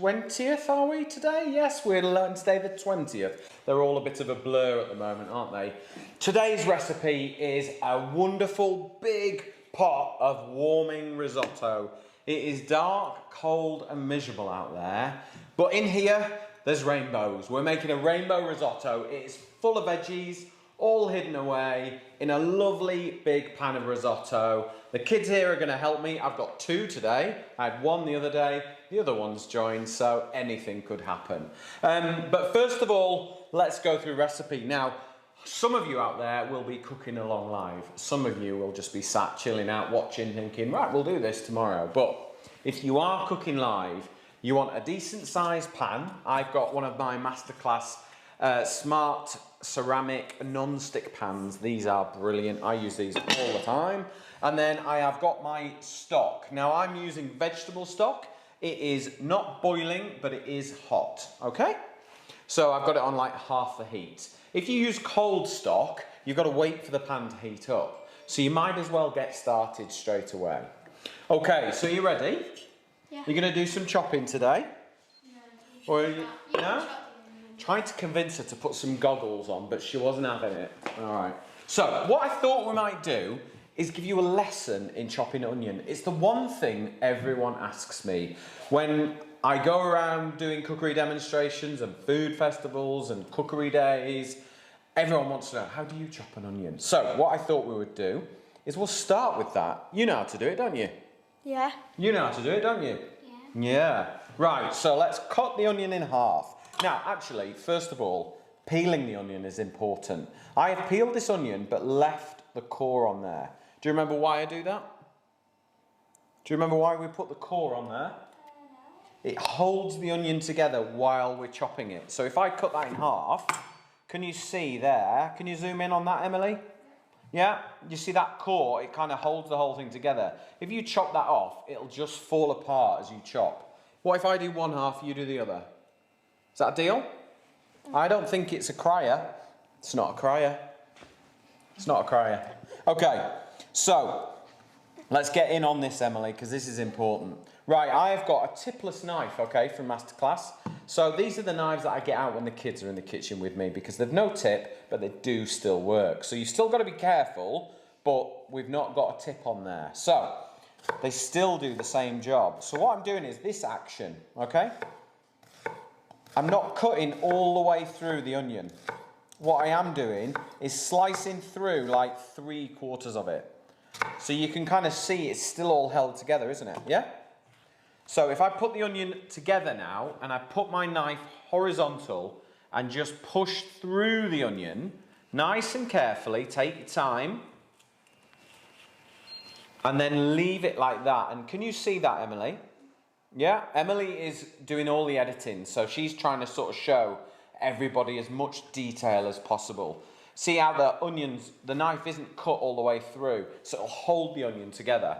20th, are we today? Yes, we're learning today the 20th. They're all a bit of a blur at the moment, aren't they? Today's recipe is a wonderful big pot of warming risotto. It is dark, cold and miserable out there, but in here there's rainbows. We're making a rainbow risotto. It's full of veggies, all hidden away in a lovely big pan of risotto. The kids here are going to help me. I've got two today. I had one the other day. The other one's joined, so anything could happen. But first of all, let's go through recipe. Now, some of you out there will be cooking along live. Some of you will just be sat chilling out, watching, thinking, right, we'll do this tomorrow. But if you are cooking live, you want a decent sized pan. I've got one of my MasterClass smart ceramic non-stick pans. These are brilliant. I use these all the time. And then I have got my stock. Now I'm using vegetable stock. It is not boiling, but it is hot, okay? So I've got it on like half the heat. If you use cold stock, you've got to wait for the pan to heat up. So you might as well get started straight away. Okay, so you ready? Yeah. You're going to do some chopping today? No. Or no? Tried to convince her to put some goggles on, but she wasn't having it. All right. So what I thought we might do is give you a lesson in chopping onion. It's the one thing everyone asks me when I go around doing cookery demonstrations and food festivals and cookery days. Everyone wants to know, how do you chop an onion? So what I thought we would do is we'll start with that. You know how to do it, don't you? Yeah. You know how to do it, don't you? Yeah. Yeah. Right, so let's cut the onion in half. Now, actually, first of all, peeling the onion is important. I have peeled this onion, but left the core on there. Do you remember why I do that? Do you remember why we put the core on there? It holds the onion together while we're chopping it. So if I cut that in half, can you see there? Can you zoom in on that, Emily? Yeah? You see that core? It kind of holds the whole thing together. If you chop that off, it'll just fall apart as you chop. What if I do one half, you do the other? Is that a deal? I don't think it's a crier. It's not a crier. It's not a crier. Okay, so let's get in on this, Emily, because this is important. Right, I've got a tipless knife, okay, from MasterClass. So these are the knives that I get out when the kids are in the kitchen with me because they've no tip, but they do still work. So you've still got to be careful, but we've not got a tip on there. So they still do the same job. So what I'm doing is this action, okay? I'm not cutting all the way through the onion. What I am doing is slicing through like 3/4 of it. So you can kind of see it's still all held together, isn't it? Yeah? So if I put the onion together now and I put my knife horizontal and just push through the onion, nice and carefully, take your time, and then leave it like that. And can you see that, Emily? Yeah, Emily is doing all the editing, so she's trying to sort of show everybody as much detail as possible. See how the knife isn't cut all the way through, so it'll hold the onion together.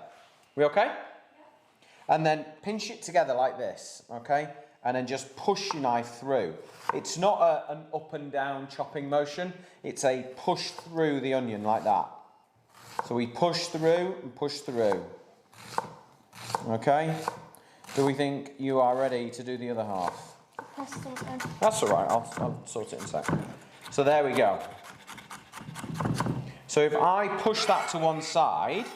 We okay? Yeah. And then pinch it together like this, okay? And then just push your knife through. It's not an up and down chopping motion, it's a push through the onion like that. So we push through and push through. Okay? Do we think you are ready to do the other half? That's all right, I'll sort it in a second. So there we go. So if I push that to one side,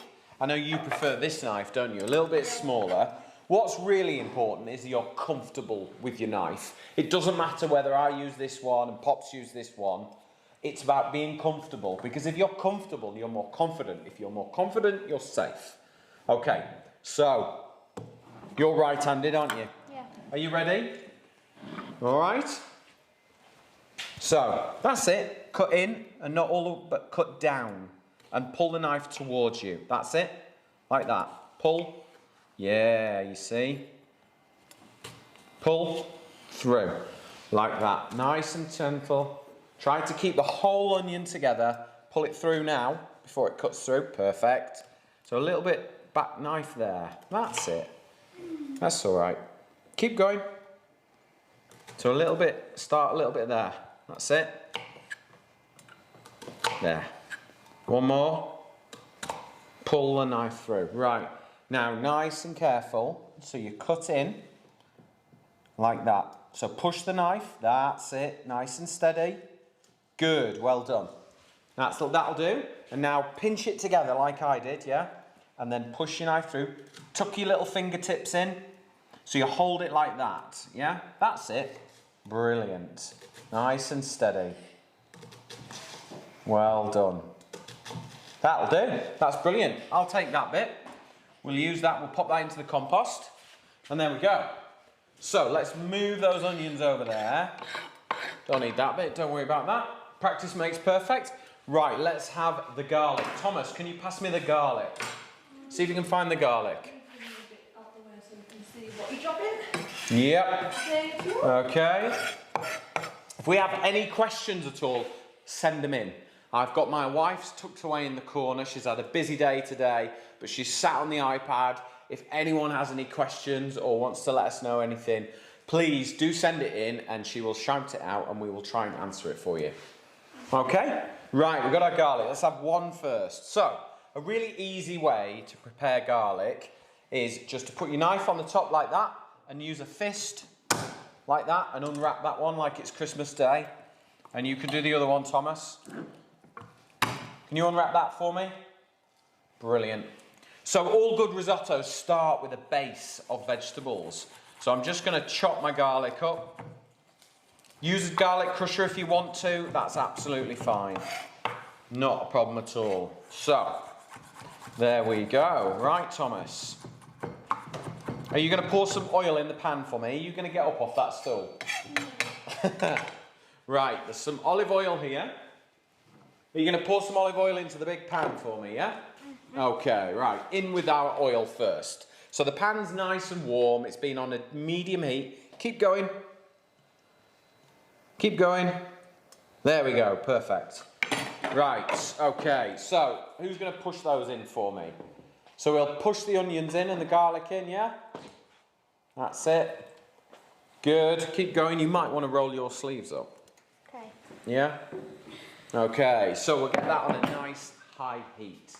I know you prefer this knife, don't you? A little bit smaller. What's really important is you're comfortable with your knife. It doesn't matter whether I use this one and Pops use this one. It's about being comfortable, because if you're comfortable, you're more confident. If you're more confident, you're safe. Okay, so you're right-handed, aren't you? Yeah. Are you ready? All right. So that's it. Cut in and not all, but cut down, and pull the knife towards you. That's it. Like that. Pull. Yeah, you see. Pull through. Like that. Nice and gentle. Try to keep the whole onion together. Pull it through now before it cuts through. Perfect. So a little bit back knife there. That's it. That's all right. Keep going. So start a little bit there. That's it. There. One more. Pull the knife through. Right. Now, nice and careful. So you cut in like that. So push the knife, that's it, nice and steady. Good, well done. That'll do. And now pinch it together like I did, yeah? And then push your knife through, tuck your little fingertips in, so you hold it like that, yeah? That's it. Brilliant. Nice and steady. Well done. That'll do. That's brilliant. I'll take that bit. We'll use that, we'll pop that into the compost. And there we go. So let's move those onions over there. Don't need that bit, don't worry about that. Practice makes perfect. Right, let's have the garlic. Thomas, can you pass me the garlic? See if you can find the garlic. Yep. Okay. If we have any questions at all, send them in. I've got my wife's tucked away in the corner. She's had a busy day today, but she's sat on the iPad. If anyone has any questions or wants to let us know anything, please do send it in and she will shout it out and we will try and answer it for you. Okay? Right, we've got our garlic. Let's have one first. So, a really easy way to prepare garlic is just to put your knife on the top like that and use a fist like that and unwrap that one like it's Christmas Day. And you can do the other one, Thomas. Can you unwrap that for me? Brilliant. So all good risottos start with a base of vegetables. So I'm just going to chop my garlic up. Use a garlic crusher if you want to. That's absolutely fine. Not a problem at all. So, there we go. Right, Thomas. Are you going to pour some oil in the pan for me? Are you going to get up off that stool? Right, there's some olive oil here. Are you going to pour some olive oil into the big pan for me, yeah? Okay, right. In with our oil first. So the pan's nice and warm. It's been on a medium heat. Keep going. Keep going. There we go. Perfect. Right. Okay. So who's going to push those in for me? So we'll push the onions in and the garlic in, yeah? That's it. Good. Keep going. You might want to roll your sleeves up. Okay. Yeah? Okay. So we'll get that on a nice high heat.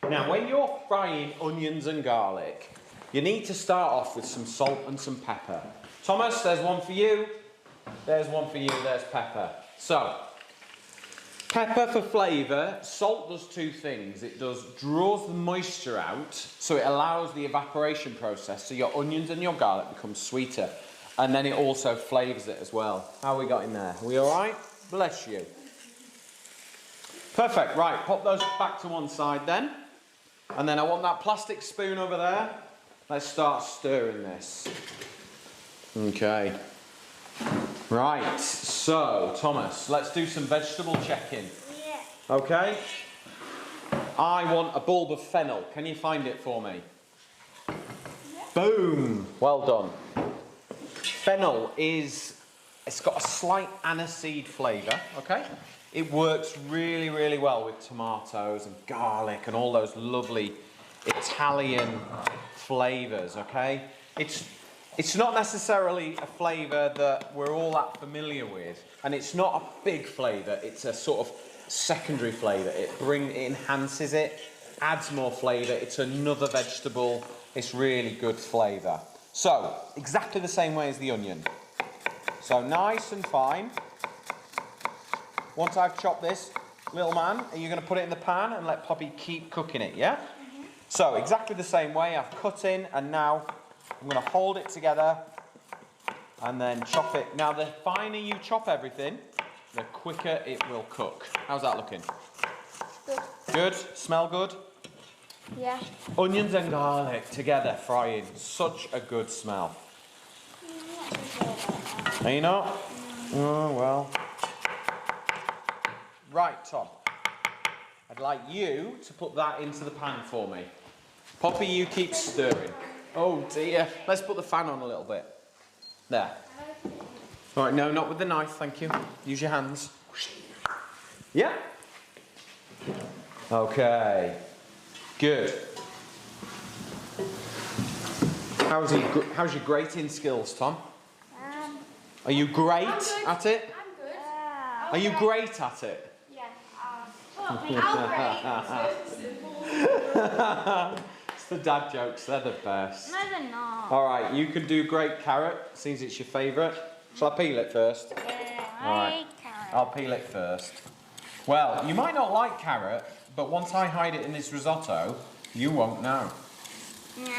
Now, when you're frying onions and garlic, you need to start off with some salt and some pepper. Thomas, there's one for you. There's one for you. There's pepper. So, pepper for flavour. Salt does two things. It draws the moisture out, so it allows the evaporation process, so your onions and your garlic become sweeter. And then it also flavours it as well. How we got in there? Are we all right? Bless you. Perfect. Right, pop those back to one side then. And then I want that plastic spoon over there. Let's start stirring this. Okay. Right, so Thomas, let's do some vegetable checking. Yeah. Okay? I want a bulb of fennel. Can you find it for me? Yeah. Boom! Well done. Fennel it's got a slight aniseed flavour, okay? It works really, really well with tomatoes and garlic and all those lovely Italian flavours, okay? It's not necessarily a flavour that we're all that familiar with, and it's not a big flavour, it's a sort of secondary flavour. It enhances it, adds more flavour, it's another vegetable, it's really good flavour. So, exactly the same way as the onion. So nice and fine. Once I've chopped this, little man, are you going to put it in the pan and let Poppy keep cooking it, yeah? Mm-hmm. So, exactly the same way, I've cut in and now I'm going to hold it together and then chop it. Now, the finer you chop everything, the quicker it will cook. How's that looking? Good. Good? Smell good? Yeah. Onions and garlic together frying. Such a good smell. Are you not? Oh, well. Right, Tom. I'd like you to put that into the pan for me. Poppy, you keep stirring. Oh dear. Let's put the fan on a little bit. There. All right, no, not with the knife, thank you. Use your hands. Yeah? Okay. Good. How's your grating skills, Tom? Are you great at it? I'm good. Are you great at it? Yeah. The dad jokes, they're the best. No, they're not. All right, you can do great carrot, since it's your favourite. Shall I peel it first? Yeah, All right. I hate carrot. I'll peel it first. Well, you might not like carrot, but once I hide it in this risotto, you won't know. No.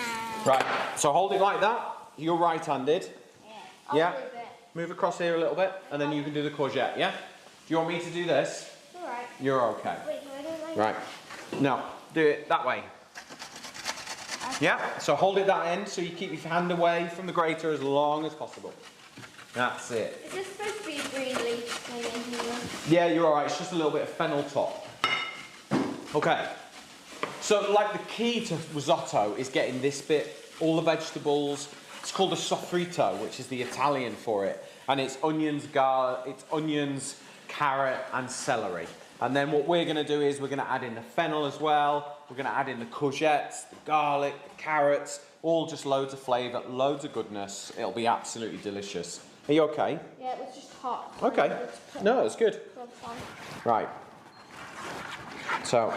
Right, so hold it like that. You're right-handed. I'll Yeah. move it. Move across here a little bit, and then you can do the courgette, yeah? Do you want me to do this? All right. You're okay. Wait, do I do it like Right. No, do it that way. Yeah, so hold it that end so you keep your hand away from the grater as long as possible. That's it. Is this supposed to be a green leaf thing in here? Yeah, you're all right. It's just a little bit of fennel top. Okay. So, like, the key to risotto is getting this bit, all the vegetables. It's called a sofrito, which is the Italian for it. And it's onions, carrot, and celery. And then what we're going to do is we're going to add in the fennel as well. We're going to add in the courgettes, the garlic, the carrots, all just loads of flavour, loads of goodness. It'll be absolutely delicious. Are you okay? Yeah, it was just hot. Okay. No, it's good. Right. So,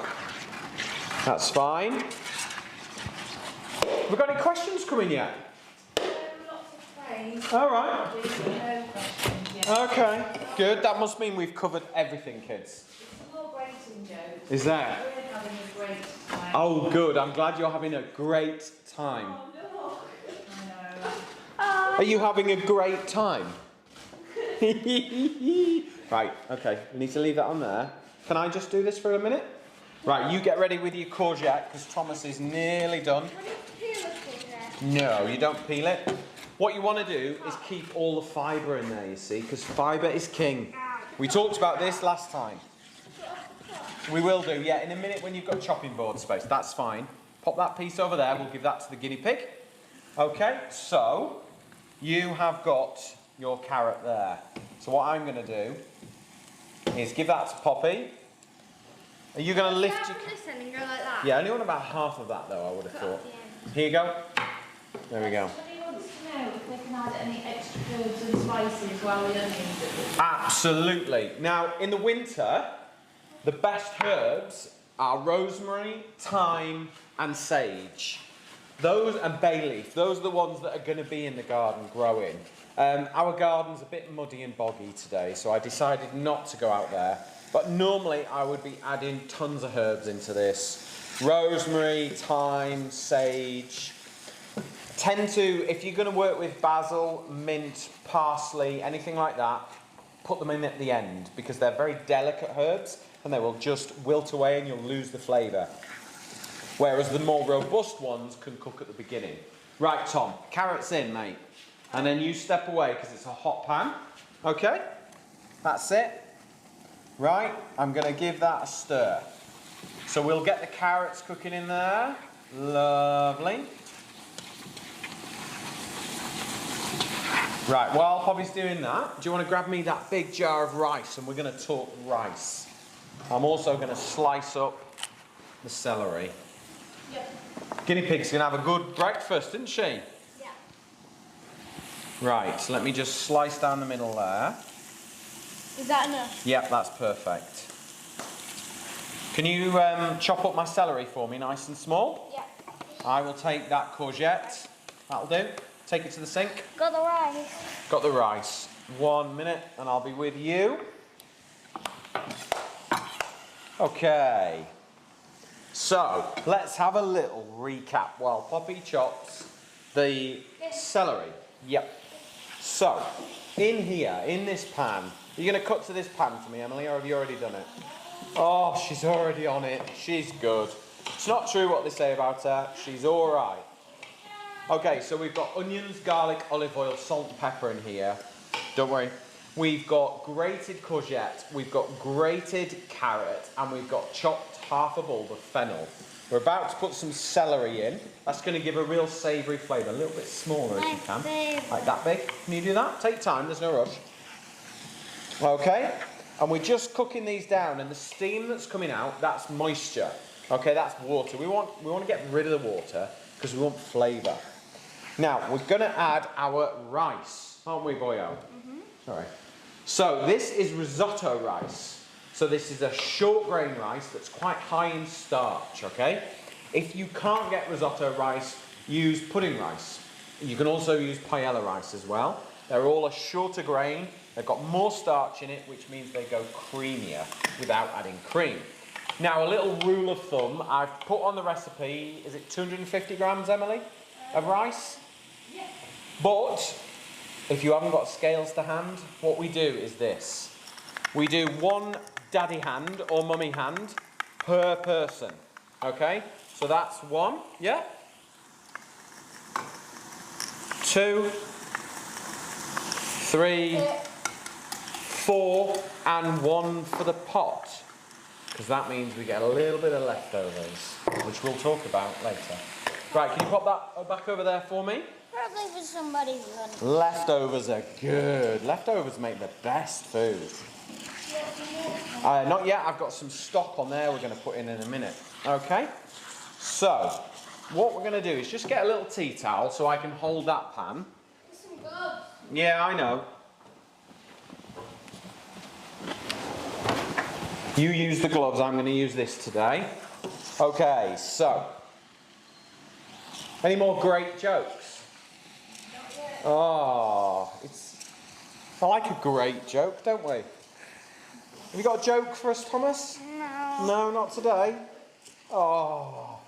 that's fine. Have we got any questions coming yet? Lots of praise. All right. No questions yet. Okay. Good. That must mean we've covered everything, kids. Some more grating jokes. Is there? We're having a great time. Oh, good. I'm glad you're having a great time. Oh, no. I know. Are you having a great time? Right, okay. We need to leave that on there. Can I just do this for a minute? Right, you get ready with your courgette because Thomas is nearly done. What do you peel it for? No, you don't peel it. What you want to do is keep all the fibre in there, you see, because fibre is king. We talked about this last time. We will do, yeah, in a minute when you've got chopping board space. That's fine. Pop that piece over there. We'll give that to the guinea pig. Okay, so you have got your carrot there. So what I'm going to do is give that to Poppy. Are you going to lift your... This end and go like that? Yeah, I only want about half of that though, I would have Cut off thought. the end. Here you go. There we go. Somebody wants to know if we can add any extra herbs and spices while the onions are cooked. Absolutely. Now, in the winter, the best herbs are rosemary, thyme, and sage. Those and bay leaf. Those are the ones that are going to be in the garden growing. Our garden's a bit muddy and boggy today, so I decided not to go out there. But normally I would be adding tons of herbs into this. Rosemary, thyme, sage. Tend to, if you're going to work with basil, mint, parsley, anything like that, put them in at the end because they're very delicate herbs and they will just wilt away and you'll lose the flavour. Whereas the more robust ones can cook at the beginning. Right, Tom, carrots in, mate. And then you step away because it's a hot pan. Okay? That's it. Right, I'm going to give that a stir. So we'll get the carrots cooking in there. Lovely. Right, while Poppy's doing that, do you want to grab me that big jar of rice and we're going to talk rice. I'm also going to slice up the celery. Yep. Guinea pig's going to have a good breakfast, isn't she? Yeah. Right, so let me just slice down the middle there. Is that enough? Yep, that's perfect. Can you chop up my celery for me nice and small? Yeah. I will take that courgette. That'll do. Take it to the sink. Got the rice. Got the rice. 1 minute and I'll be with you. Okay. So, let's have a little recap while Poppy chops the celery. Yep. So, in here, in this pan, you're going to cut to this pan for me, Emily, or have you already done it? Oh, she's already on it. She's good. It's not true what they say about her. She's all right. Okay, so we've got onions, garlic, olive oil, salt and pepper in here. Don't worry. We've got grated courgette, we've got grated carrot, and we've got chopped half a bulb of fennel. We're about to put some celery in. That's going to give a real savoury flavour. A little bit smaller if you can. Like that big. Can you do that? Take time, there's no rush. Okay, and we're just cooking these down, and the steam that's coming out, that's moisture. Okay, that's water. We want to get rid of the water because we want flavour. Now, we're going to add our rice, aren't we, boyo? Mm-hmm. Sorry. So, this is risotto rice. So, this is a short grain rice that's quite high in starch, okay? If you can't get risotto rice, use pudding rice. You can also use paella rice as well. They're all a shorter grain. They've got more starch in it, which means they go creamier without adding cream. Now, a little rule of thumb, I've put on the recipe, is it 250 grams, Emily, of rice? Yeah. But if you haven't got scales to hand, what we do is this. We do 1 daddy hand or mummy hand per person, okay? So that's 1, yeah? 2, 3, 4, and 1 for the pot. Because that means we get a little bit of leftovers, which we'll talk about later. Right, can you pop that back over there for me? Probably for somebody's lunch. Leftovers are good. Leftovers make the best food. Not yet, I've got some stock on there we're going to put in a minute. Okay? So, what we're going to do is just get a little tea towel so I can hold that pan. Some gloves. Yeah, I know. You use the gloves, I'm going to use this today. Okay, so. Any more great jokes? Oh, I like a great joke, don't we? Have you got a joke for us, Thomas? No. No, not today. Oh.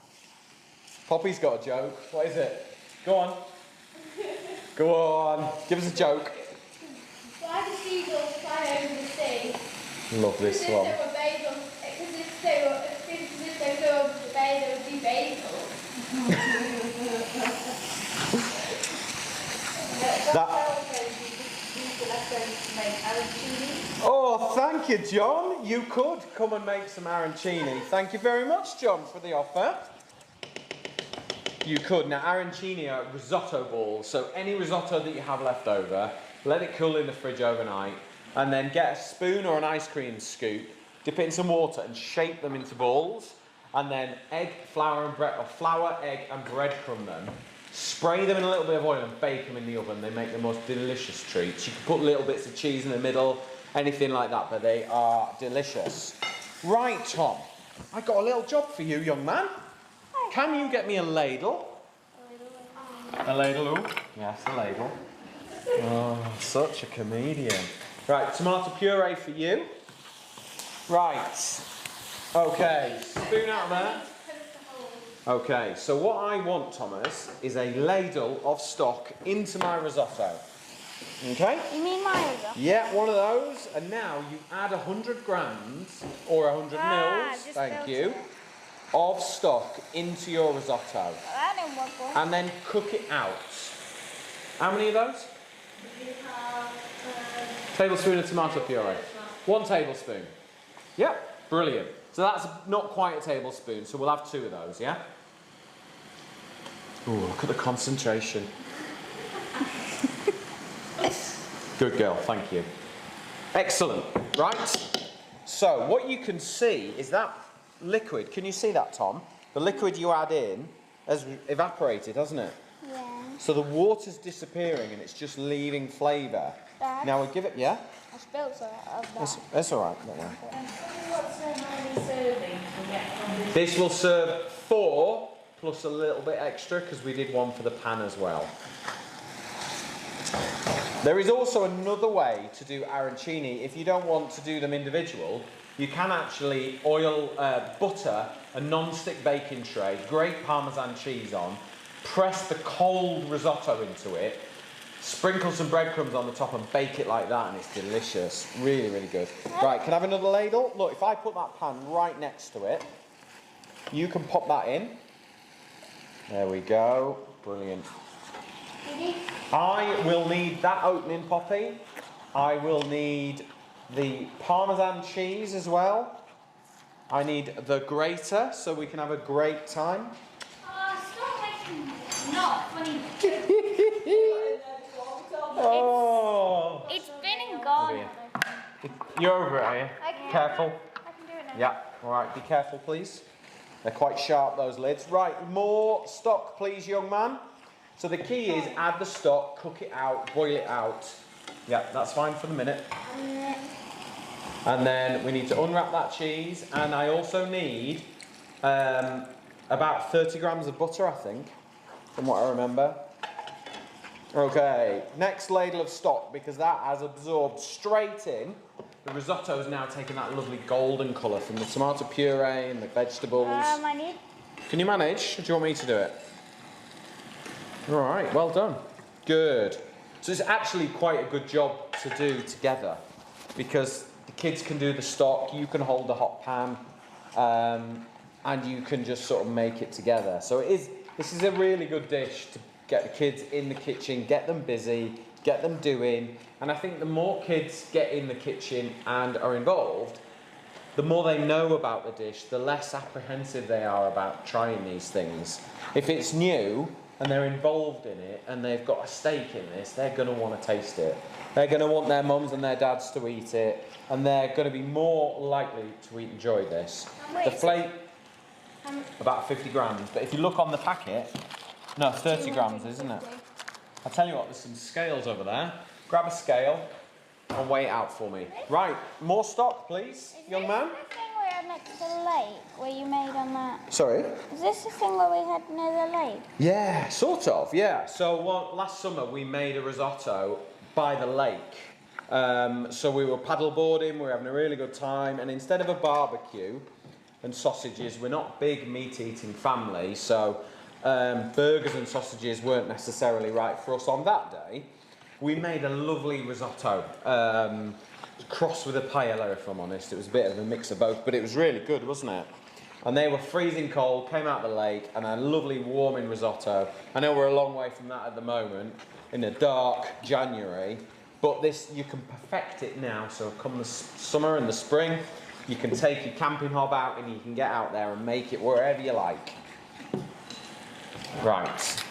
Poppy's got a joke. What is it? Go on. Go on. Give us a joke. Why do seagulls fly over the sea? Love this Because one. if they go over the bay, they would be bagels. Oh, thank you, John. You could come and make some arancini. Thank you very much, John, for the offer. You could. Now, arancini are risotto balls, so any risotto that you have left over, let it cool in the fridge overnight, and then get a spoon or an ice cream scoop, dip it in some water and shape them into balls, and then egg, flour, and bread, or flour, egg, and breadcrumb them. Spray them in a little bit of oil and bake them in the oven. They make the most delicious treats. You can put little bits of cheese in the middle, anything like that, but they are delicious. Right, Tom, I got a little job for you, young man. Can you get me a ladle? A ladle, ooh. Yes, a ladle. Oh, such a comedian. Right, tomato puree for you. Right. Okay, spoon out of there. Okay, so what I want, Thomas, is a ladle of stock into my risotto. Okay? You mean my risotto? Yeah, one of those. And now you add 100 grams, or 100 mils, just thank built you, it. of stock into your risotto. Well, that didn't work well. And then cook it out. How many of those? Tablespoon of tomato puree. 1 tablespoon. Yep, brilliant. So that's not quite a tablespoon, so we'll have 2 of those, yeah? Ooh, look at the concentration. Good girl, thank you. Excellent, right? So what you can see is that liquid, can you see that, Tom? The liquid you add in has evaporated, hasn't it? Yeah. So the water's disappearing and it's just leaving flavour. Dad? Now we give it, yeah? I spilled some of that. That's all right, don't worry. What's how many servings we get from this? This will serve 4 plus a little bit extra because we did 1 for the pan as well. There is also another way to do arancini. If you don't want to do them individual, you can actually butter a non-stick baking tray, grate Parmesan cheese on, press the cold risotto into it, sprinkle some breadcrumbs on the top and bake it like that, and it's delicious. Really, really good. Right, can I have another ladle? Look, if I put that pan right next to it, you can pop that in. There we go. Brilliant. I will need that opening, Poppy. I will need the Parmesan cheese as well. I need the grater so we can have a great time. Stop making not funny. Oh! It's been and gone. You're over it, are you? Careful. I can do it now. Yeah, alright, be careful please. They're quite sharp, those lids. Right, more stock please, young man. So the key is add the stock, cook it out, boil it out. Yeah, that's fine for the minute. And then we need to unwrap that cheese, and I also need about 30 grams of butter, I think, from what I remember. Okay, next ladle of stock, because that has absorbed straight in. The risotto has now taken that lovely golden colour from the tomato puree and the vegetables. I need. Can you manage? Or do you want me to do it? All right, well done. Good. So it's actually quite a good job to do together, because the kids can do the stock, you can hold the hot pan, and you can just sort of make it together. So this is a really good dish to get the kids in the kitchen, get them busy, get them doing. And I think the more kids get in the kitchen and are involved, the more they know about the dish, the less apprehensive they are about trying these things. If it's new and they're involved in it and they've got a stake in this, they're going to want to taste it. They're going to want their mums and their dads to eat it, and they're going to be more likely to enjoy this. The flake, about 50 grams, but if you look on the packet, no, 30 grams, isn't it? I'll tell you what, there's some scales over there. Grab a scale and weigh it out for me. Right, more stock, please, young man. Is this the thing we had next to the lake, where you made on that? Sorry? Is this the thing where we had near the lake? Yeah, sort of, yeah. So last summer we made a risotto by the lake. So we were paddleboarding, we were having a really good time, and instead of a barbecue and sausages, we're not big meat-eating family, so burgers and sausages weren't necessarily right for us on that day. We made a lovely risotto, crossed with a paella, if I'm honest. It was a bit of a mix of both, but it was really good, wasn't it? And they were freezing cold, came out of the lake, and a lovely warming risotto. I know we're a long way from that at the moment, in a dark January, but this, you can perfect it now. So come the summer and the spring, you can take your camping hob out and you can get out there and make it wherever you like. Right.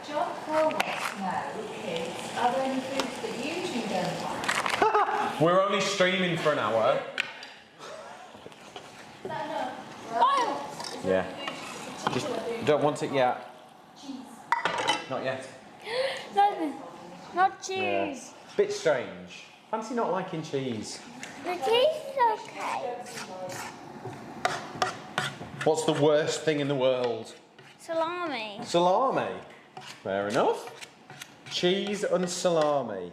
John Cole wants to know, kids, are there any foods that you two don't like? We're only streaming for an hour. Is that enough? Oh! Yeah. Just don't want it yet. Not yet. Not cheese. Yeah. Bit strange. Fancy not liking cheese. The cheese is okay. What's the worst thing in the world? Salami. Salami. Fair enough. Cheese and salami.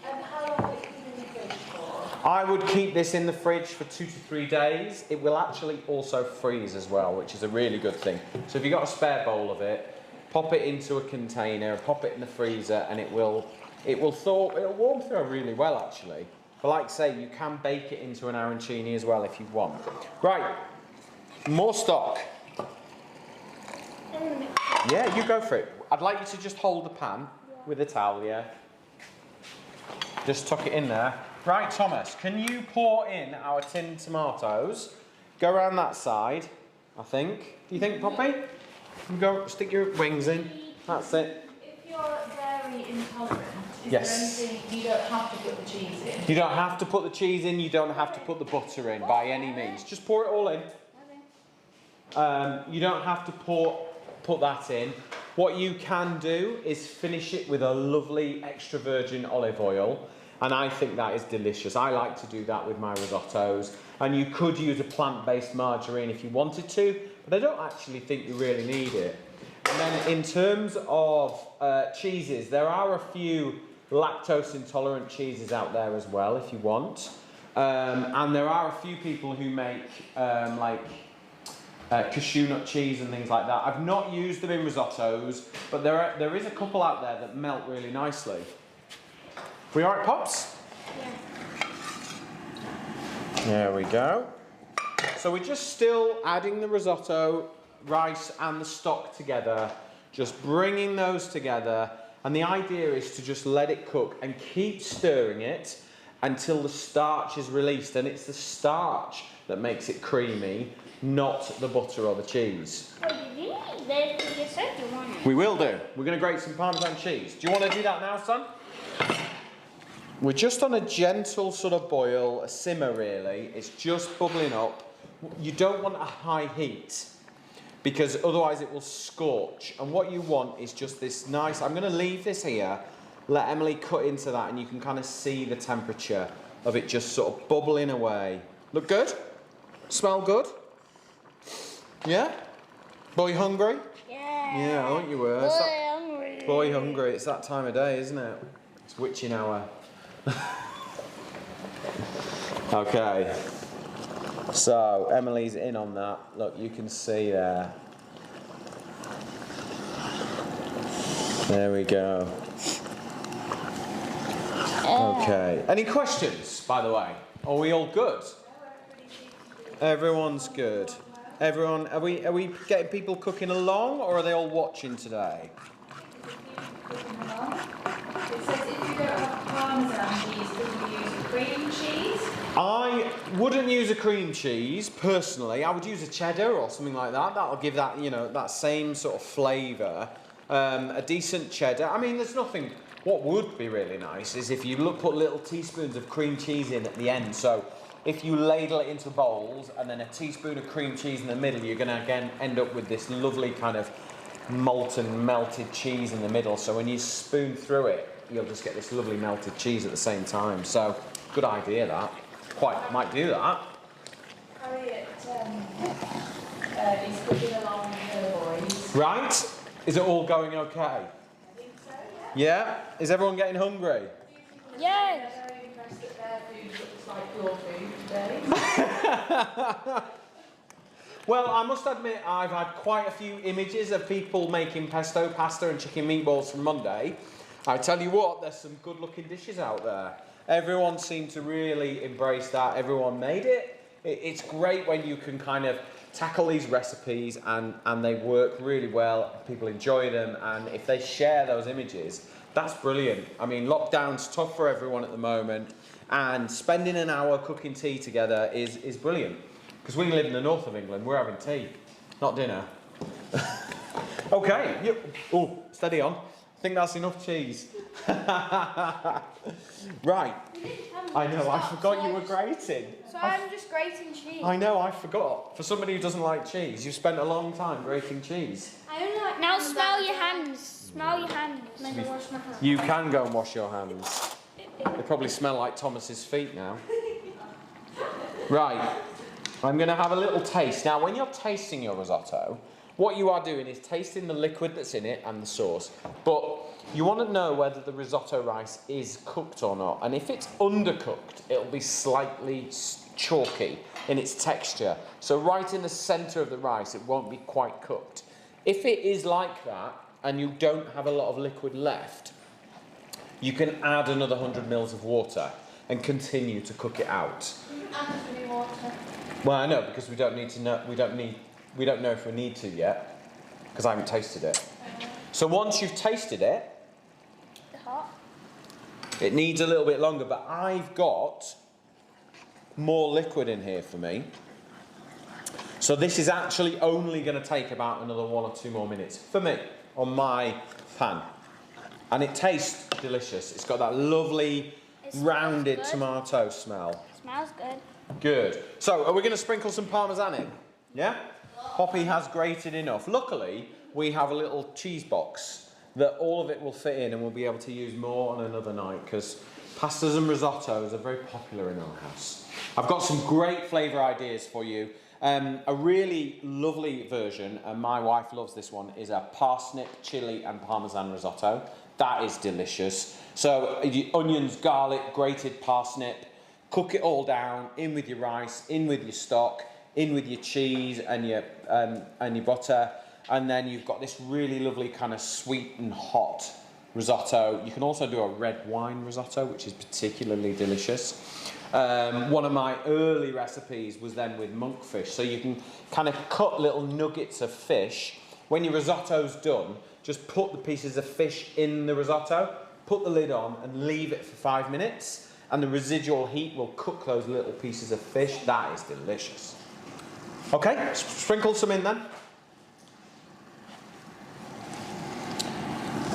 And how long will it keep in the fridge for? I would keep this in the fridge for 2 to 3 days. It will actually also freeze as well, which is a really good thing. So if you've got a spare bowl of it, pop it into a container, pop it in the freezer, and it will warm through really well, actually. But like I say, you can bake it into an arancini as well if you want. Right, more stock. Yeah, you go for it. I'd like you to just hold the pan with a towel, yeah? Just tuck it in there. Right, Thomas, can you pour in our tinned tomatoes? Go around that side, I think. Do you think, Poppy? You go, stick your wings in. That's it. If you're dairy intolerant, is Yes. there anything you don't have to put the cheese in? You don't have to put the cheese in, you don't have to put the butter in by any means. Just pour it all in. You don't have to put that in. What you can do is finish it with a lovely extra virgin olive oil, and I think that is delicious. I like to do that with my risottos, and you could use a plant-based margarine if you wanted to, but I don't actually think you really need it. And then in terms of cheeses, there are a few lactose intolerant cheeses out there as well if you want, and there are a few people who make cashew nut cheese and things like that. I've not used them in risottos, but there is a couple out there that melt really nicely. We all right, Pops? Yeah. There we go. So we're just still adding the risotto, rice and the stock together, just bringing those together, and the idea is to just let it cook and keep stirring it until the starch is released, and it's the starch that makes it creamy, not the butter or the cheese. Well, you need this because you said you wanted. We will do. We're going to grate some Parmesan cheese. Do you want to do that now, son? We're just on a gentle sort of boil, a simmer really. It's just bubbling up. You don't want a high heat because otherwise it will scorch. And what you want is just this nice, I'm going to leave this here, let Emily cut into that, and you can kind of see the temperature of it just sort of bubbling away. Look good? Smell good? Yeah? Boy hungry? Yeah. Yeah, aren't you were? Boy hungry. Boy hungry, it's that time of day, isn't it? It's witching hour. Okay. So, Emily's in on that. Look, you can see there. There we go. Okay. Any questions, by the way? Are we all good? Everyone's good. Everyone, are we getting people cooking along, or are they all watching today? It says if you don't have Parmesan cheese, could you use cream cheese? I wouldn't use a cream cheese personally. I would use a cheddar or something like that. That'll give that, you know, that same sort of flavour. A decent cheddar. I mean, there's nothing. What would be really nice is if you put little teaspoons of cream cheese in at the end. So if you ladle it into bowls and then a teaspoon of cream cheese in the middle, you're going to again end up with this lovely kind of molten melted cheese in the middle. So when you spoon through it, you'll just get this lovely melted cheese at the same time. So good idea that. Might do that. Harriet is cooking along with her boys. Right? Is it all going okay? I think so, Yeah? Is everyone getting hungry? Yes. I'm very impressed that their food looks like your food today. Well, I must admit I've had quite a few images of people making pesto pasta and chicken meatballs from Monday. I tell you what, there's some good looking dishes out there. Everyone seemed to really embrace that. Everyone made it. It's great when you can kind of tackle these recipes and they work really well. People enjoy them, and if they share those images, that's brilliant. I mean, lockdown's tough for everyone at the moment, and spending an hour cooking tea together is brilliant. Because we live in the north of England, we're having tea, not dinner. Okay. Yep. Oh, steady on. I think that's enough cheese. Right. I know, I forgot you were grating. So I'm just grating cheese. I know, I forgot. For somebody who doesn't like cheese, you've spent a long time grating cheese. I only like now smell your hands. Smell your hands. I'm going to wash my hands. You can go and wash your hands. They probably smell like Thomas's feet now. Right. I'm going to have a little taste. Now, when you're tasting your risotto, what you are doing is tasting the liquid that's in it and the sauce. But you want to know whether the risotto rice is cooked or not. And if it's undercooked, it'll be slightly chalky in its texture. So right in the centre of the rice, it won't be quite cooked. If it is like that, and you don't have a lot of liquid left, you can add another 100 mils of water and continue to cook it out. And water. Well, I know, because we don't know if we need to yet, because I haven't tasted it. So once you've tasted it, Hot. it needs a little bit longer, but I've got more liquid in here for me. So this is actually only going to take about another 1 or 2 more minutes for me on my pan. And it tastes delicious. It's got that lovely rounded good. tomato smell. Smells good. Good. So are we going to sprinkle some Parmesan in? Yeah? Poppy has grated enough. Luckily, we have a little cheese box that all of it will fit in, and we'll be able to use more on another night, because pastas and risottos are very popular in our house. I've got some great flavour ideas for you. A really lovely version, and my wife loves this one, is a parsnip, chilli and Parmesan risotto. That is delicious. So onions, garlic, grated parsnip, cook it all down, in with your rice, in with your stock, in with your cheese and your butter, and then you've got this really lovely kind of sweet and hot risotto. You can also do a red wine risotto, which is particularly delicious. One of my early recipes was then with monkfish, so you can kind of cut little nuggets of fish. When your risotto's done, just put the pieces of fish in the risotto, put the lid on and leave it for 5 minutes, and the residual heat will cook those little pieces of fish. That is delicious. Okay, sprinkle some in then.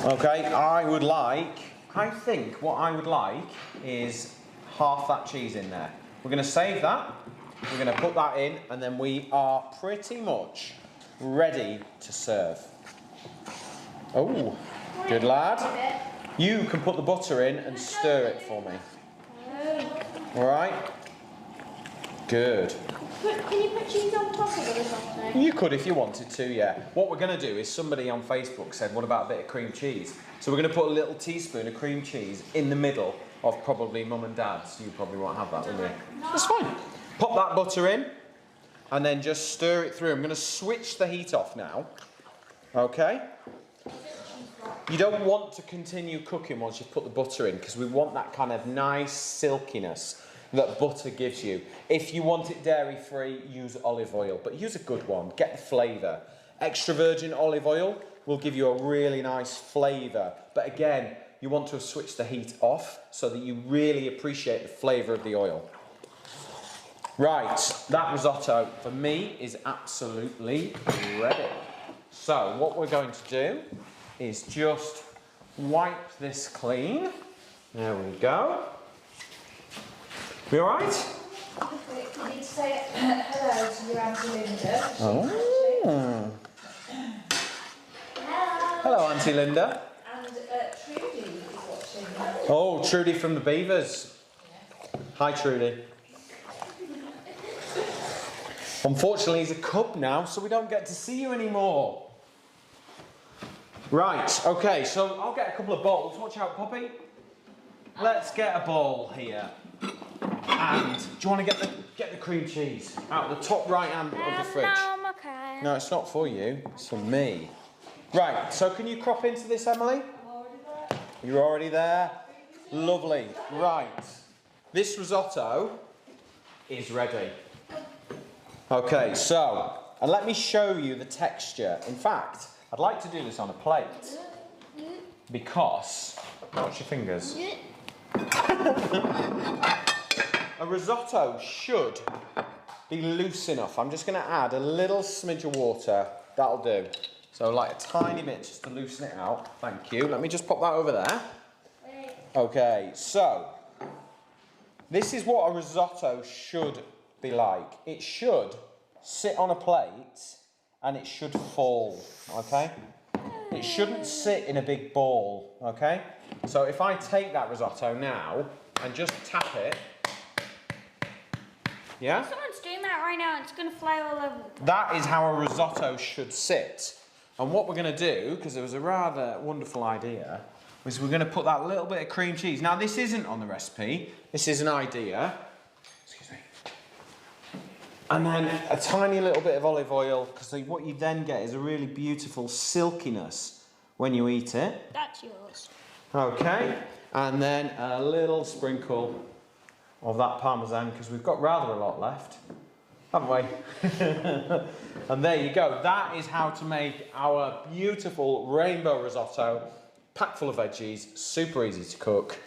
Okay, I think what I would like is half that cheese in there. We're going to save that, we're going to put that in, and then we are pretty much ready to serve. Oh, good lad. You can put the butter in and stir it for me. All right? Good. Can you put cheese on top of the risotto? You could if you wanted to, yeah. What we're going to do is somebody on Facebook said, what about a bit of cream cheese? So we're going to put a little teaspoon of cream cheese in the middle of probably mum and dad's. You probably won't have that, will you? That's fine. Pop that butter in and then just stir it through. I'm going to switch the heat off now. Okay? You don't want to continue cooking once you've put the butter in because we want that kind of nice silkiness that butter gives you. If you want it dairy-free, use olive oil, but use a good one. Get the flavour. Extra virgin olive oil will give you a really nice flavour. But again, you want to switch the heat off so that you really appreciate the flavour of the oil. Right, that risotto for me is absolutely ready. So what we're going to do is just wipe this clean. There we go. You all right? You need to say hello to your Auntie Linda. Oh. Hello, Auntie Linda. And Trudy is watching. Oh, Trudy from the Beavers. Yeah. Hi, Trudy. Unfortunately, he's a cub now, so we don't get to see you anymore. Right, okay, so I'll get a couple of bowls. Watch out, Poppy. Let's get a bowl here. And do you want to get the cream cheese out of the top right hand of the fridge? No, I'm okay. No, it's not for you. It's for me. Right. So can you crop into this, Emily? You're already there. Lovely. Right. This risotto is ready. Okay. So, and let me show you the texture. In fact, I'd like to do this on a plate because watch your fingers. A risotto should be loose enough. I'm just going to add a little smidge of water. That'll do. So like a tiny bit just to loosen it out. Thank you. Let me just pop that over there. Okay, so this is what a risotto should be like. It should sit on a plate and it should fall, okay? It shouldn't sit in a big ball, okay? So if I take that risotto now and just tap it, yeah? Someone's doing that right now. It's going to fly all over. That is how a risotto should sit. And what we're going to do, because there was a rather wonderful idea, is we're going to put that little bit of cream cheese. Now, this isn't on the recipe. This is an idea. Excuse me. And then a tiny little bit of olive oil, because what you then get is a really beautiful silkiness when you eat it. That's yours. Okay. And then a little sprinkle of that Parmesan, because we've got rather a lot left, haven't we? And there you go. That is how to make our beautiful rainbow risotto, packed full of veggies, super easy to cook.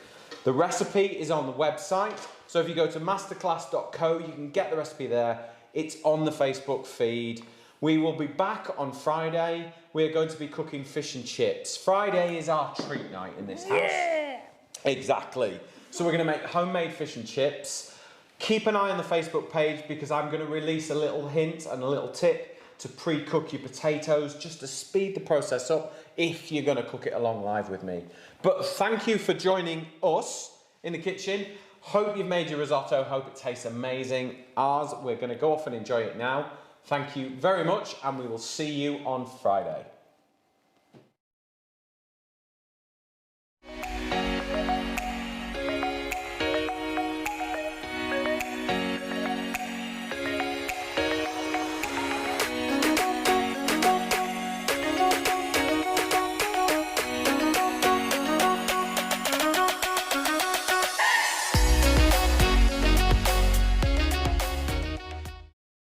The recipe is on the website, so if you go to masterclass.co, you can get the recipe there. It's on the Facebook feed. We will be back on Friday. We're going to be cooking fish and chips. Friday is our treat night in this house. Yeah. Exactly. So we're going to make homemade fish and chips. Keep an eye on the Facebook page because I'm going to release a little hint and a little tip to pre-cook your potatoes just to speed the process up if you're going to cook it along live with me. But thank you for joining us in the kitchen. Hope you've made your risotto. Hope it tastes amazing. Ours, we're going to go off and enjoy it now. Thank you very much and we will see you on Friday.